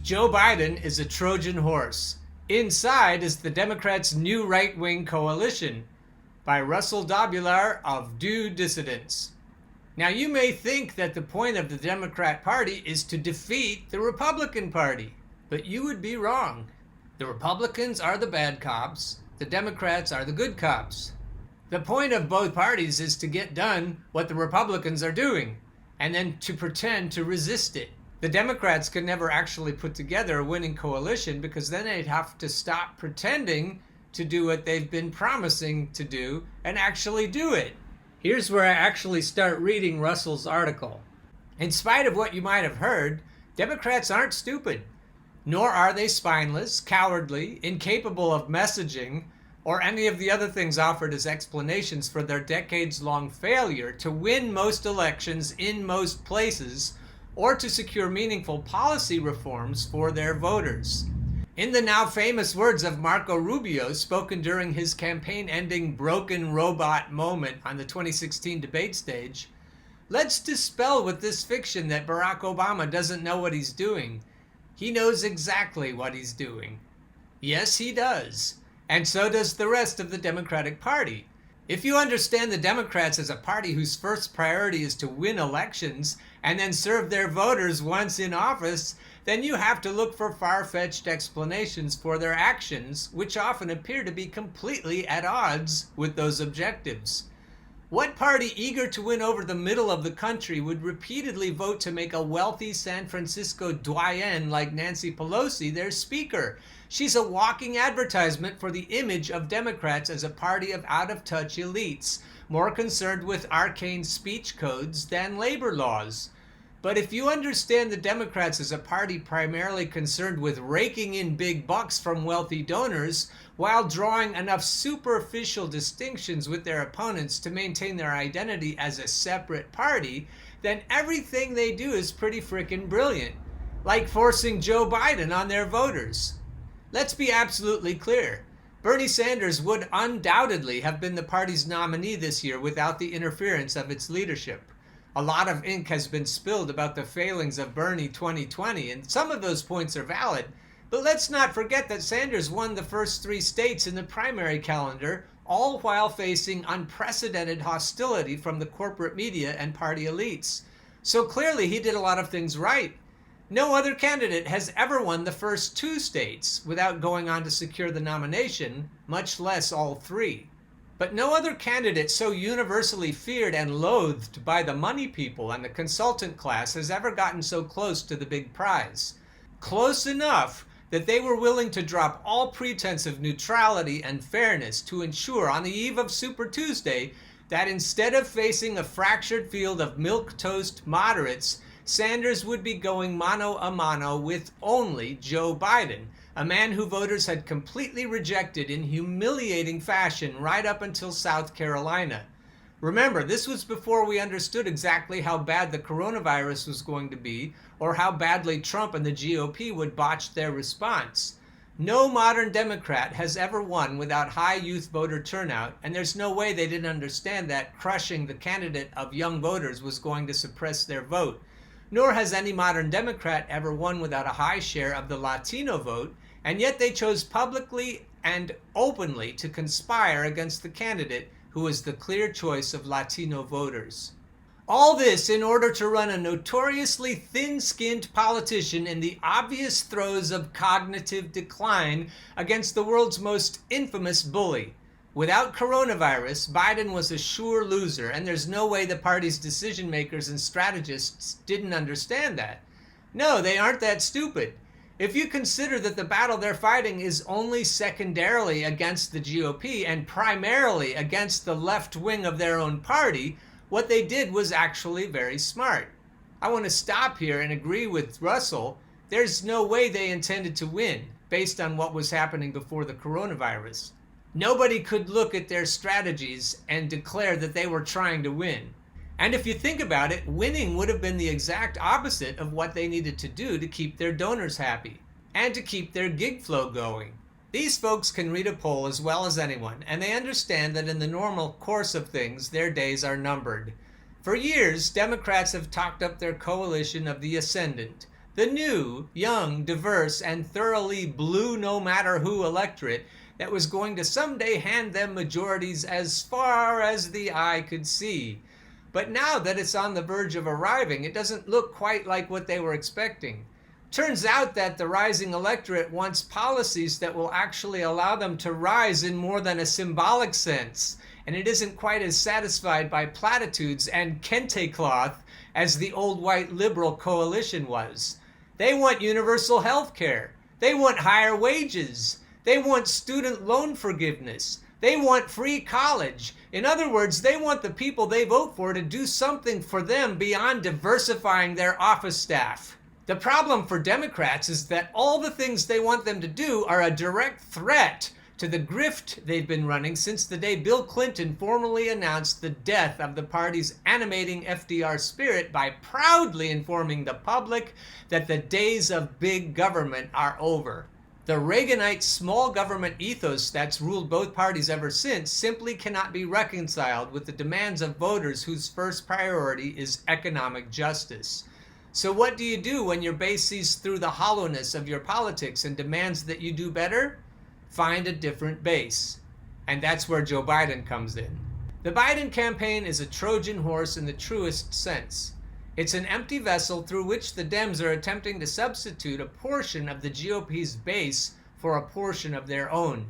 Joe Biden is a Trojan horse. Inside is the Democrats' new right-wing coalition by Russell Dobular of Do Dissidents. Now, you may think that the point of the Democrat Party is to defeat the Republican Party, but you would be wrong. The Republicans are the bad cops. The Democrats are the good cops. The point of both parties is to get done what the Republicans are doing, and then to pretend to resist it. The Democrats can never actually put together a winning coalition because then they'd have to stop pretending to do what they've been promising to do and actually do it. Here's where I actually start reading Russell's article. In spite of what you might have heard, Democrats aren't stupid, nor are they spineless, cowardly, incapable of messaging, or any of the other things offered as explanations for their decades-long failure to win most elections in most places or to secure meaningful policy reforms for their voters. In the now famous words of Marco Rubio, spoken during his campaign-ending broken robot moment on the 2016 debate stage, let's dispel with this fiction that Barack Obama doesn't know what he's doing. He knows exactly what he's doing. Yes, he does. And so does the rest of the Democratic Party. If you understand the Democrats as a party whose first priority is to win elections and then serve their voters once in office, then you have to look for far-fetched explanations for their actions, which often appear to be completely at odds with those objectives. What party eager to win over the middle of the country would repeatedly vote to make a wealthy San Francisco doyenne like Nancy Pelosi their speaker? She's a walking advertisement for the image of Democrats as a party of out-of-touch elites, more concerned with arcane speech codes than labor laws. But if you understand the Democrats as a party primarily concerned with raking in big bucks from wealthy donors while drawing enough superficial distinctions with their opponents to maintain their identity as a separate party, then everything they do is pretty frickin' brilliant, like forcing Joe Biden on their voters. Let's be absolutely clear. Bernie Sanders would undoubtedly have been the party's nominee this year without the interference of its leadership. A lot of ink has been spilled about the failings of Bernie 2020, and some of those points are valid. But let's not forget that Sanders won the first 3 states in the primary calendar, all while facing unprecedented hostility from the corporate media and party elites. So clearly he did a lot of things right. No other candidate has ever won the first 2 states without going on to secure the nomination, much less all 3. But no other candidate so universally feared and loathed by the money people and the consultant class has ever gotten so close to the big prize. Close enough that they were willing to drop all pretense of neutrality and fairness to ensure on the eve of Super Tuesday that instead of facing a fractured field of milquetoast moderates, Sanders would be going mano a mano with only Joe Biden, a man who voters had completely rejected in humiliating fashion right up until South Carolina. Remember, this was before we understood exactly how bad the coronavirus was going to be or how badly Trump and the GOP would botch their response. No modern Democrat has ever won without high youth voter turnout, and there's no way they didn't understand that crushing the candidate of young voters was going to suppress their vote. Nor has any modern Democrat ever won without a high share of the Latino vote, and yet they chose publicly and openly to conspire against the candidate who was the clear choice of Latino voters. All this in order to run a notoriously thin-skinned politician in the obvious throes of cognitive decline against the world's most infamous bully. Without coronavirus, Biden was a sure loser, and there's no way the party's decision makers and strategists didn't understand that. No, they aren't that stupid. If you consider that the battle they're fighting is only secondarily against the GOP and primarily against the left wing of their own party, what they did was actually very smart. I want to stop here and agree with Russell. There's no way they intended to win based on what was happening before the coronavirus. Nobody could look at their strategies and declare that they were trying to win. And if you think about it, winning would have been the exact opposite of what they needed to do to keep their donors happy and to keep their gig flow going. These folks can read a poll as well as anyone, and they understand that in the normal course of things, their days are numbered. For years, Democrats have talked up their coalition of the ascendant, The new, young, diverse, and thoroughly blue no matter who electorate that was going to someday hand them majorities as far as the eye could see. But now that it's on the verge of arriving, it doesn't look quite like what they were expecting. Turns out that the rising electorate wants policies that will actually allow them to rise in more than a symbolic sense, and it isn't quite as satisfied by platitudes and kente cloth as the old white liberal coalition was. They want universal health care. They want higher wages. They want student loan forgiveness. They want free college. In other words, they want the people they vote for to do something for them beyond diversifying their office staff. The problem for Democrats is that all the things they want them to do are a direct threat to the grift they've been running since the day Bill Clinton formally announced the death of the party's animating FDR spirit by proudly informing the public that the days of big government are over. The Reaganite small government ethos that's ruled both parties ever since simply cannot be reconciled with the demands of voters whose first priority is economic justice. So what do you do when your base sees through the hollowness of your politics and demands that you do better? Find a different base. And that's where Joe Biden comes in. The Biden campaign is a Trojan horse in the truest sense. It's an empty vessel through which the Dems are attempting to substitute a portion of the GOP's base for a portion of their own.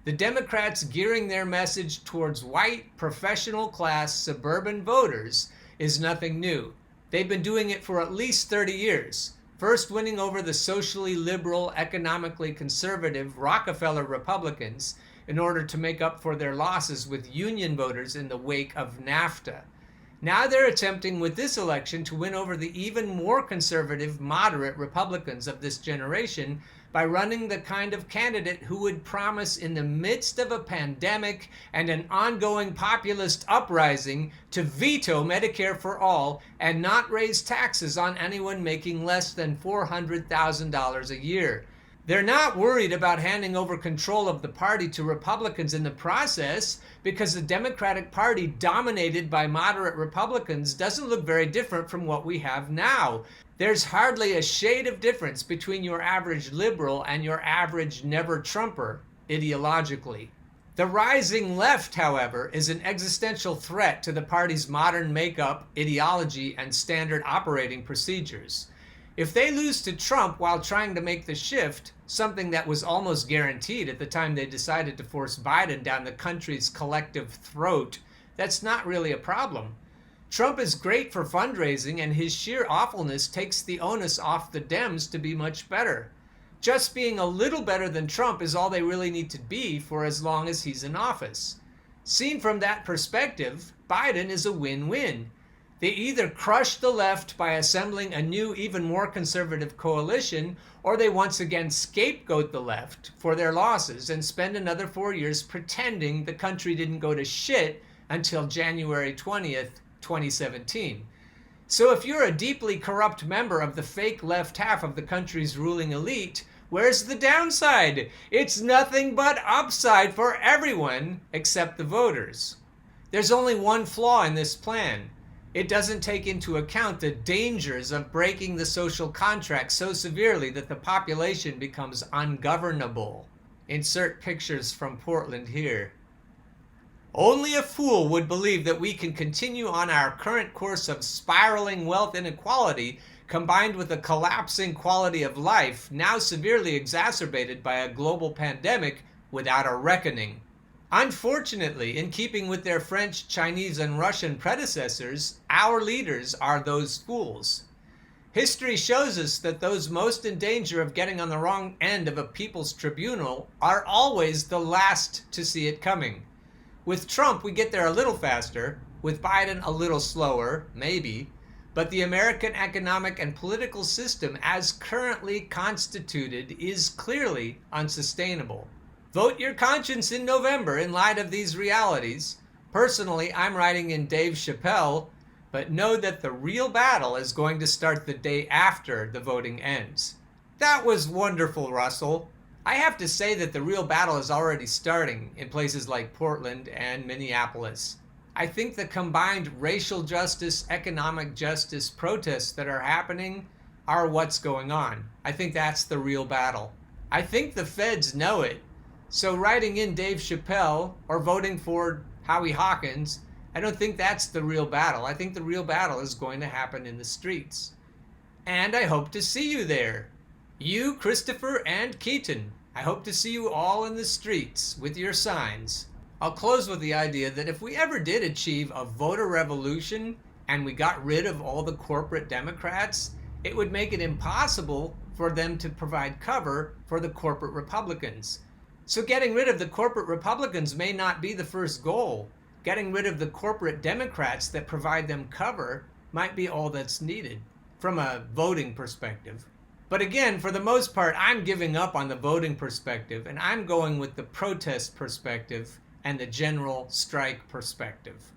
The Democrats gearing their message towards white, professional class, suburban voters is nothing new. They've been doing it for at least 30 years. First winning over the socially liberal, economically conservative Rockefeller Republicans in order to make up for their losses with union voters in the wake of NAFTA. Now they're attempting with this election to win over the even more conservative, moderate Republicans of this generation by running the kind of candidate who would promise in the midst of a pandemic and an ongoing populist uprising to veto Medicare for all and not raise taxes on anyone making less than $400,000 a year. They're not worried about handing over control of the party to Republicans in the process because the Democratic Party, dominated by moderate Republicans, doesn't look very different from what we have now. There's hardly a shade of difference between your average liberal and your average never-Trumper, ideologically. The rising left, however, is an existential threat to the party's modern makeup, ideology, and standard operating procedures. If they lose to Trump while trying to make the shift, something that was almost guaranteed at the time they decided to force Biden down the country's collective throat, that's not really a problem. Trump is great for fundraising, and his sheer awfulness takes the onus off the Dems to be much better. Just being a little better than Trump is all they really need to be for as long as he's in office. Seen from that perspective, Biden is a win-win. They either crush the left by assembling a new, even more conservative coalition, or they once again scapegoat the left for their losses and spend another 4 years pretending the country didn't go to shit until January 20th, 2017. So if you're a deeply corrupt member of the fake left half of the country's ruling elite, where's the downside? It's nothing but upside for everyone except the voters. There's only one flaw in this plan. It doesn't take into account the dangers of breaking the social contract so severely that the population becomes ungovernable. Insert pictures from Portland here. Only a fool would believe that we can continue on our current course of spiraling wealth inequality combined with a collapsing quality of life now severely exacerbated by a global pandemic without a reckoning. Unfortunately, in keeping with their French, Chinese, and Russian predecessors, our leaders are those fools. History shows us that those most in danger of getting on the wrong end of a people's tribunal are always the last to see it coming. With Trump, we get there a little faster, with Biden a little slower, maybe, but the American economic and political system as currently constituted is clearly unsustainable. Vote your conscience in November in light of these realities. Personally, I'm writing in Dave Chappelle, but know that the real battle is going to start the day after the voting ends. That was wonderful, Russell. I have to say that the real battle is already starting in places like Portland and Minneapolis. I think the combined racial justice, economic justice protests that are happening are what's going on. I think that's the real battle. I think the feds know it. So writing in Dave Chappelle or voting for Howie Hawkins, I don't think that's the real battle. I think the real battle is going to happen in the streets. And I hope to see you there. You, Christopher, and Keaton. I hope to see you all in the streets with your signs. I'll close with the idea that if we ever did achieve a voter revolution and we got rid of all the corporate Democrats, it would make it impossible for them to provide cover for the corporate Republicans. So getting rid of the corporate Republicans may not be the first goal. Getting rid of the corporate Democrats that provide them cover might be all that's needed from a voting perspective. But again, for the most part, I'm giving up on the voting perspective and I'm going with the protest perspective and the general strike perspective.